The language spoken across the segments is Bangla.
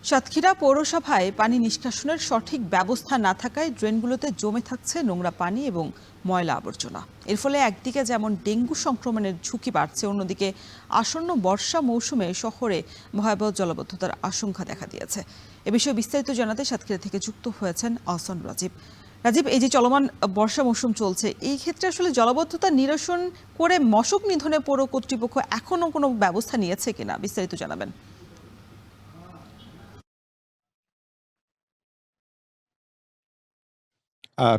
সাতক্ষীরা পৌরসভায় পানি নিষ্কাশনের সঠিক ব্যবস্থা না থাকায় ড্রেনগুলোতে জমে থাকছে নোংরা পানি এবং ময়লা আবর্জনা। এর ফলে একদিকে যেমন ডেঙ্গু সংক্রমণের ঝুঁকি বাড়ছে, অন্যদিকে আসন্ন বর্ষা মৌসুমে শহরে ভয়াবহ জলাবদ্ধতার আশঙ্কা দেখা দিয়েছে। এ বিষয়ে বিস্তারিত জানাতে সাতক্ষীরা থেকে যুক্ত হয়েছেন আহসান রাজীব। রাজীব, এই যে চলমান বর্ষা মৌসুম চলছে, এই ক্ষেত্রে আসলে জলাবদ্ধতা নিরসন করে মশক নিধনে পৌর কর্তৃপক্ষ এখনো কোনো ব্যবস্থা নিয়েছে কিনা, বিস্তারিত জানাবেন।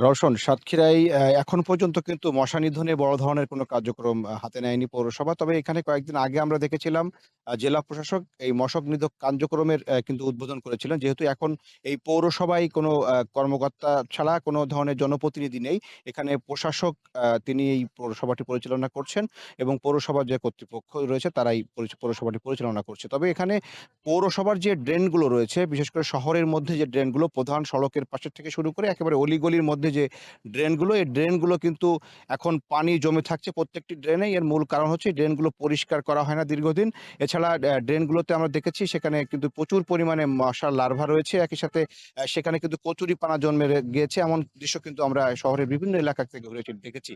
রওশন, সাতক্ষীরায় এখন পর্যন্ত কিন্তু মশা নিধনে বড় ধরনের কোনো কার্যক্রম হাতে নেয়নি পৌরসভা। তবে এখানে কয়েকদিন আগে আমরা দেখেছিলাম জেলা প্রশাসক এই মশক নিধক কার্যক্রমের কিন্তু উদ্বোধন করেছিলেন। যেহেতু এখন এই পৌরসভায় কোনো কর্মকর্তা ছাড়া কোনো ধরনের জনপ্রতিনিধি নেই। এখানে প্রশাসক তিনি এই পৌরসভাটি পরিচালনা করছেন এবং পৌরসভার যে কর্তৃপক্ষ রয়েছে তারাই পৌরসভাটি পরিচালনা করছে। তবে এখানে পৌরসভার যে ড্রেনগুলো রয়েছে, বিশেষ করে শহরের মধ্যে যে ড্রেনগুলো প্রধান সড়কের পাশের থেকে শুরু করে একেবারে অলিগলির মধ্যে যে ড্রেনগুলো, এই ড্রেনগুলো কিন্তু এখন পানি জমে থাকছে প্রত্যেকটি ড্রেনেই। এর মূল কারণ হচ্ছে ড্রেনগুলো পরিষ্কার করা হয় না দীর্ঘদিন। এছাড়া ড্রেনগুলোতে আমরা দেখেছি সেখানে কিন্তু প্রচুর পরিমাণে মশার লার্ভা রয়েছে। একই সাথে সেখানে কিন্তু কচুরিপানা জন্মে গিয়েছে। এমন দৃশ্য কিন্তু আমরা শহরের বিভিন্ন এলাকা থেকে ঘুরে দেখেছি।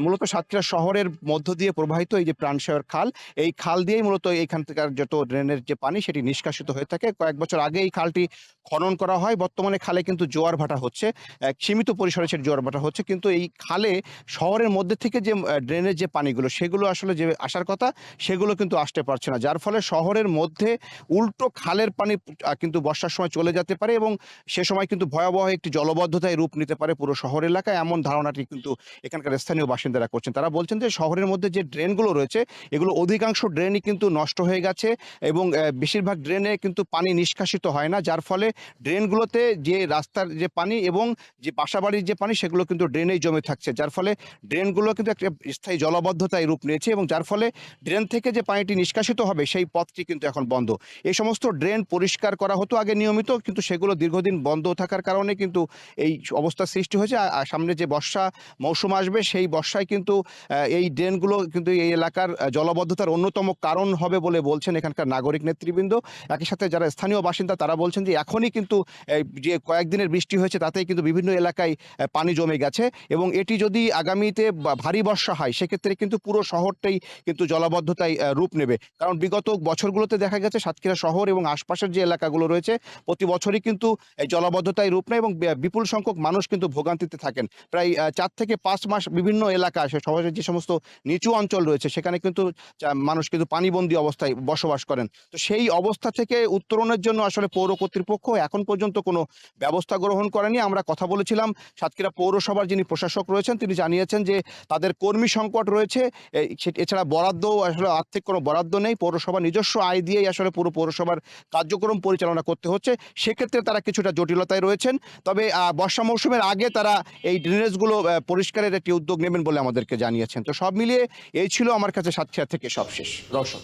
মূলত সাতক্ষীরা শহরের মধ্য দিয়ে প্রবাহিত এই যে প্রাণসাগর খাল, এই খাল দিয়েই মূলত এইখান থেকে যত ড্রেনের যে পানি সেটি নিষ্কাশিত হয়ে থাকে। কয়েক বছর আগে এই খালটি খনন করা হয়। বর্তমানে খালে কিন্তু জোয়ার ভাটা হচ্ছে, সীমিত পরিসরে সে জোয়ার ভাটা হচ্ছে। কিন্তু এই খালে শহরের মধ্যে থেকে যে ড্রেনের যে পানিগুলো সেগুলো আসলে যে আসার কথা সেগুলো কিন্তু আসতে পারছে না, যার ফলে শহরের মধ্যে উল্টো খালের পানি কিন্তু বর্ষার সময় চলে যেতে পারে এবং সে সময় কিন্তু ভয়াবহ একটি জলবদ্ধতায় রূপ নিতে পারে পুরো শহর এলাকায়। এমন ধারণাটি কিন্তু এখানকার স্থানীয় বাসিন্দারা করছেন। তারা বলছেন যে শহরের মধ্যে যে ড্রেনগুলো রয়েছে এগুলো অধিকাংশ ড্রেনই কিন্তু নষ্ট হয়ে গেছে এবং বেশিরভাগ ড্রেনে কিন্তু পানি নিষ্কাশিত হয় না, যার ফলে ড্রেনগুলোতে যে রাস্তার যে পানি এবং যে বাসাবাড়ির যে পানি সেগুলো কিন্তু ড্রেনেই জমে থাকছে, যার ফলে ড্রেনগুলো কিন্তু একটা স্থায়ী জলবদ্ধতায় রূপ নিয়েছে এবং যার ফলে ড্রেন থেকে যে পানিটি নিষ্কাশিত হবে সেই পথটি কিন্তু এখন বন্ধ। এই সমস্ত ড্রেন পরিষ্কার করা হতো আগে নিয়মিত, কিন্তু সেগুলো দীর্ঘদিন বন্ধ থাকার কারণে কিন্তু এই অবস্থার সৃষ্টি হয়েছে। আর সামনে যে বর্ষা মৌসুম আসবে সেই বর্ষায় কিন্তু এই ড্রেনগুলো কিন্তু এই এলাকার জলবদ্ধতার অন্যতম কারণ হবে বলে বলছেন এখানকার নাগরিক নেতৃবৃন্দ। একই সাথে যারা স্থানীয় বাসিন্দা তারা বলছেন যে এখনই কিন্তু যে কয়েকদিনের বৃষ্টি হয়েছে তাতেই কিন্তু বিভিন্ন এলাকায় পানি জমে গেছে এবং এটি যদি আগামীতে ভারী বর্ষা হয় সেক্ষেত্রে কিন্তু পুরো শহরটাই কিন্তু জলাবদ্ধতায় রূপ নেবে। কারণ বিগত বছরগুলোতে দেখা গেছে সাতক্ষীরা শহর এবং আশপাশের যে এলাকাগুলো রয়েছে প্রতি বছরই কিন্তু এই জলাবদ্ধতায় রূপ নেয় এবং বিপুল সংখ্যক মানুষ কিন্তু ভোগান্তিতে থাকেন। প্রায় 4 থেকে 5 মাস বিভিন্ন এলাকা শহরের যে সমস্ত নিচু অঞ্চল রয়েছে সেখানে কিন্তু মানুষ কিন্তু পানিবন্দী অবস্থায় বসবাস করেন। তো সেই অবস্থা থেকে উত্তরণের জন্য আসলে পৌর কর্তৃপক্ষ এখন পর্যন্ত কোনো ব্যবস্থা গ্রহণ করেনি। আমরা কথা বলেছিলাম সাতক্ষীরা পৌরসভার যিনি প্রশাসক রয়েছেন তিনি জানিয়েছেন যে তাদের কর্মী সংকট রয়েছে। এছাড়া বরাদ্দ আসলে আর্থিক কোনো বরাদ্দ নেই, পৌরসভা নিজস্ব আয় দিয়েই আসলে পুরো পৌরসভার কার্যক্রম পরিচালনা করতে হচ্ছে। সেক্ষেত্রে তারা কিছুটা জটিলতায় রয়েছেন। তবে বর্ষা মৌসুমের আগে তারা এই ড্রেনেজগুলো পরিষ্কারের একটি উদ্যোগ নেবেন বলে আমাদেরকে জানিয়েছেন। তো সব মিলিয়ে এই ছিল আমার কাছে সাতক্ষীরা থেকে সবশেষ। দর্শক।